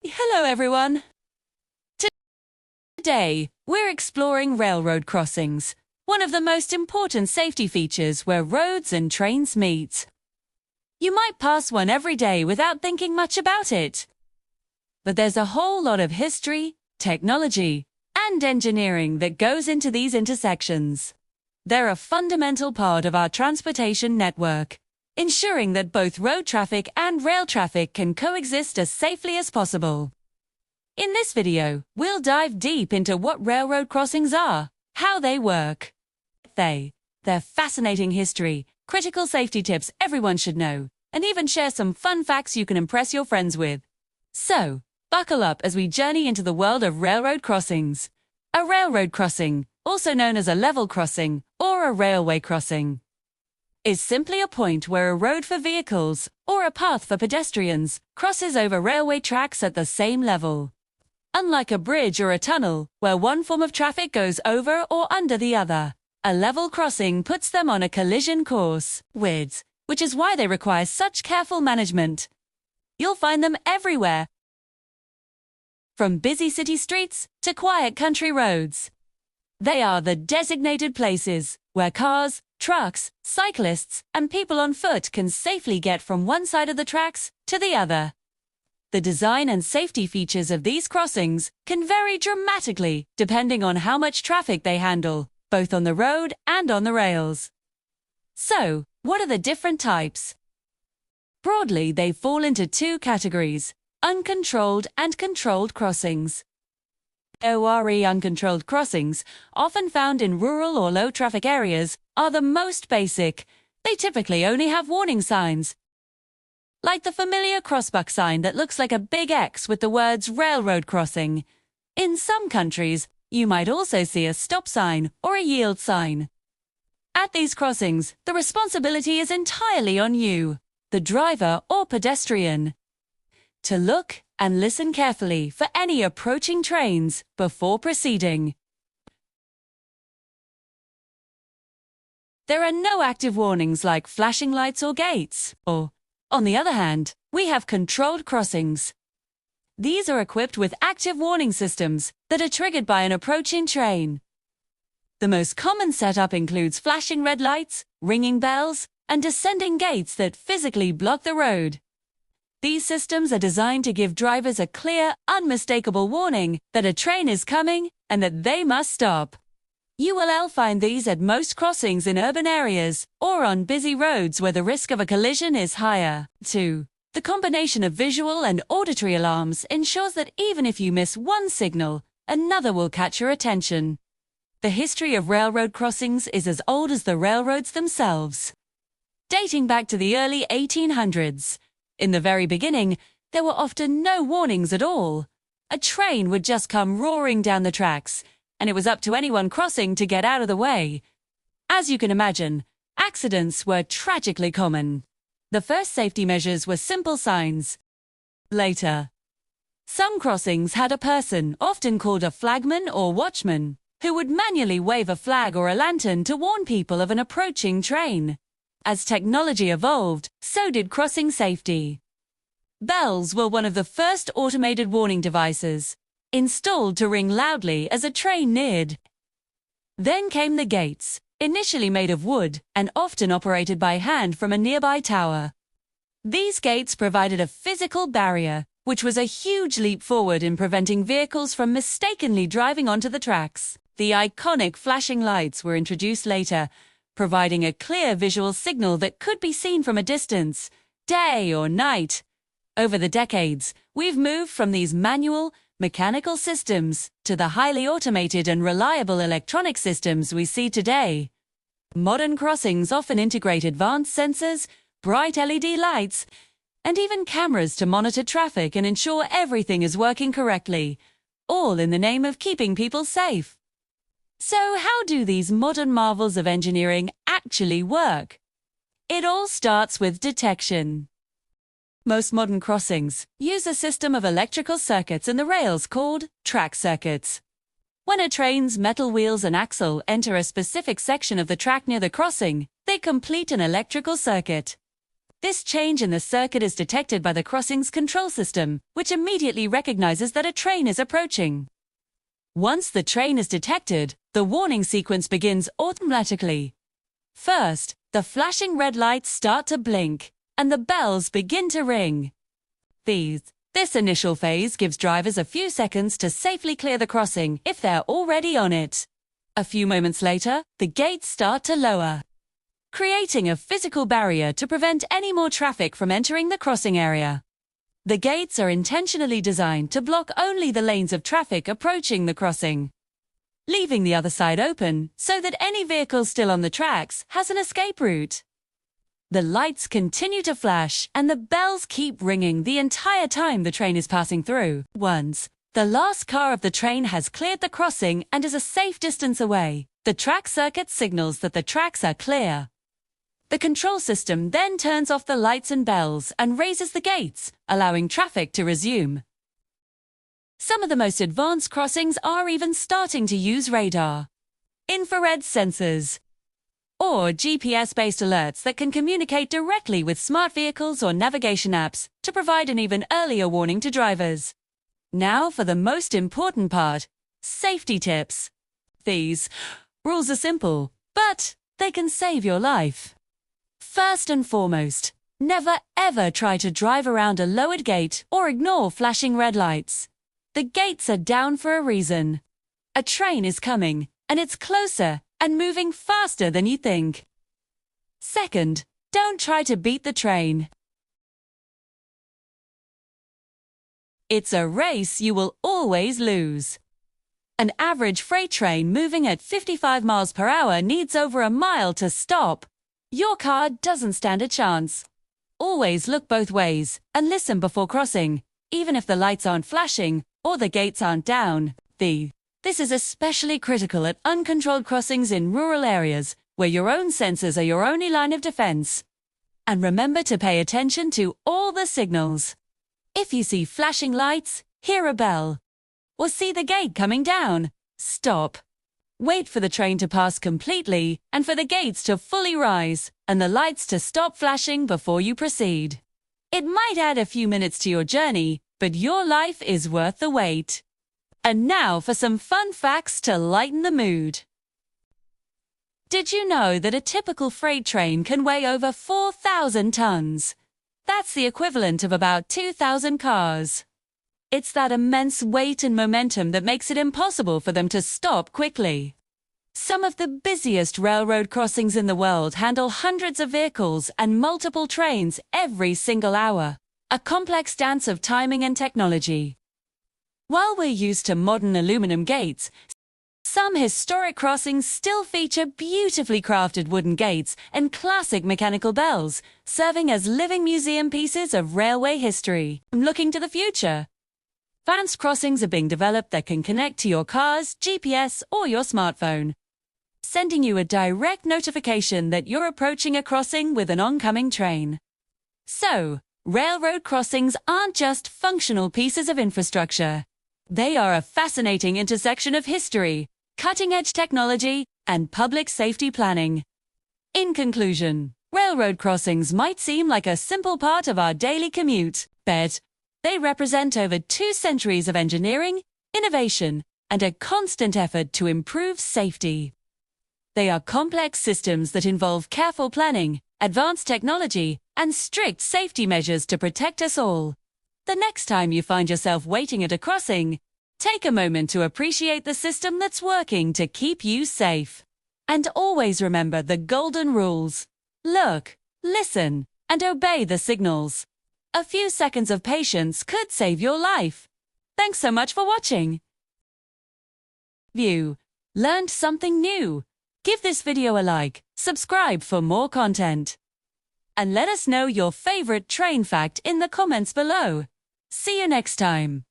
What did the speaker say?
Hello everyone! Today, we're exploring railroad crossings, one of the most important safety features where roads and trains meet. You might pass one every day without thinking much about it. But there's a whole lot of history, technology, and engineering that goes into these intersections. They're a fundamental part of our transportation network, ensuring that both road traffic and rail traffic can coexist as safely as possible. In this video, we'll dive deep into what railroad crossings are, how they work, their fascinating history, critical safety tips everyone should know, and even share some fun facts you can impress your friends with. So, buckle up as we journey into the world of railroad crossings. A railroad crossing, also known as a level crossing or a railway crossing, is simply a point where a road for vehicles, or a path for pedestrians, crosses over railway tracks at the same level. Unlike a bridge or a tunnel, where one form of traffic goes over or under the other, a level crossing puts them on a collision course, which is why they require such careful management. You'll find them everywhere, from busy city streets to quiet country roads. They are the designated places where cars, trucks, cyclists, and people on foot can safely get from one side of the tracks to the other. The design and safety features of these crossings can vary dramatically depending on how much traffic they handle, both on the road and on the rails. So, what are the different types? Broadly, they fall into two categories: uncontrolled and controlled crossings. Uncontrolled crossings, often found in rural or low-traffic areas, are the most basic. They typically only have warning signs, like the familiar crossbuck sign that looks like a big X with the words railroad crossing. In some countries, you might also see a stop sign or a yield sign. At these crossings, the responsibility is entirely on you, the driver or pedestrian, to look and listen carefully for any approaching trains before proceeding. There are no active warnings like flashing lights or gates, on the other hand, we have controlled crossings. These are equipped with active warning systems that are triggered by an approaching train. The most common setup includes flashing red lights, ringing bells, and descending gates that physically block the road. These systems are designed to give drivers a clear, unmistakable warning that a train is coming and that they must stop. You will find these at most crossings in urban areas or on busy roads where the risk of a collision is higher. 2. The combination of visual and auditory alarms ensures that even if you miss one signal, another will catch your attention. The history of railroad crossings is as old as the railroads themselves, dating back to the early 1800s. In the very beginning, there were often no warnings at all. A train would just come roaring down the tracks, and it was up to anyone crossing to get out of the way. As you can imagine, accidents were tragically common. The first safety measures were simple signs. Later, some crossings had a person, often called a flagman or watchman, who would manually wave a flag or a lantern to warn people of an approaching train. As technology evolved, so did crossing safety. Bells were one of the first automated warning devices, installed to ring loudly as a train neared. Then came the gates, initially made of wood and often operated by hand from a nearby tower. These gates provided a physical barrier, which was a huge leap forward in preventing vehicles from mistakenly driving onto the tracks. The iconic flashing lights were introduced later, providing a clear visual signal that could be seen from a distance, day or night. Over the decades, we've moved from these manual, mechanical systems to the highly automated and reliable electronic systems we see today. Modern crossings often integrate advanced sensors, bright LED lights, and even cameras to monitor traffic and ensure everything is working correctly, all in the name of keeping people safe. So how do these modern marvels of engineering actually work? It all starts with detection. Most modern crossings use a system of electrical circuits in the rails called track circuits. When a train's metal wheels and axle enter a specific section of the track near the crossing, they complete an electrical circuit. This change in the circuit is detected by the crossing's control system, which immediately recognizes that a train is approaching. Once the train is detected, the warning sequence begins automatically. First, the flashing red lights start to blink, and the bells begin to ring. This initial phase gives drivers a few seconds to safely clear the crossing if they're already on it. A few moments later, the gates start to lower, creating a physical barrier to prevent any more traffic from entering the crossing area. The gates are intentionally designed to block only the lanes of traffic approaching the crossing, leaving the other side open so that any vehicle still on the tracks has an escape route. The lights continue to flash and the bells keep ringing the entire time the train is passing through. Once the last car of the train has cleared the crossing and is a safe distance away, the track circuit signals that the tracks are clear. The control system then turns off the lights and bells and raises the gates, allowing traffic to resume. Some of the most advanced crossings are even starting to use radar, infrared sensors, or GPS-based alerts that can communicate directly with smart vehicles or navigation apps to provide an even earlier warning to drivers. Now for the most important part, safety tips. These rules are simple, but they can save your life. First and foremost, never ever try to drive around a lowered gate or ignore flashing red lights. The gates are down for a reason. A train is coming, and it's closer and moving faster than you think. Second, don't try to beat the train. It's a race you will always lose. An average freight train moving at 55 miles per hour needs over a mile to stop. Your car doesn't stand a chance. Always look both ways and listen before crossing, even if the lights aren't flashing or the gates aren't down. This is especially critical at uncontrolled crossings in rural areas, where your own sensors are your only line of defense. And remember to pay attention to all the signals. If you see flashing lights, hear a bell, or see the gate coming down, stop. Wait for the train to pass completely and for the gates to fully rise and the lights to stop flashing before you proceed. It might add a few minutes to your journey, but your life is worth the wait. And now for some fun facts to lighten the mood. Did you know that a typical freight train can weigh over 4,000 tons? That's the equivalent of about 2,000 cars. It's that immense weight and momentum that makes it impossible for them to stop quickly. Some of the busiest railroad crossings in the world handle hundreds of vehicles and multiple trains every single hour. A complex dance of timing and technology. While we're used to modern aluminum gates, some historic crossings still feature beautifully crafted wooden gates and classic mechanical bells, serving as living museum pieces of railway history. Looking to the future, advanced crossings are being developed that can connect to your car's GPS or your smartphone, sending you a direct notification that you're approaching a crossing with an oncoming train. So, railroad crossings aren't just functional pieces of infrastructure. They are a fascinating intersection of history, cutting-edge technology, and public safety planning. In conclusion, railroad crossings might seem like a simple part of our daily commute, but they represent over 2 centuries of engineering, innovation, and a constant effort to improve safety. They are complex systems that involve careful planning, advanced technology, and strict safety measures to protect us all. The next time you find yourself waiting at a crossing, take a moment to appreciate the system that's working to keep you safe. And always remember the golden rules. Look, listen, and obey the signals. A few seconds of patience could save your life. Thanks so much for watching. Learned something new? Give this video a like, subscribe for more content, and let us know your favorite train fact in the comments below. See you next time.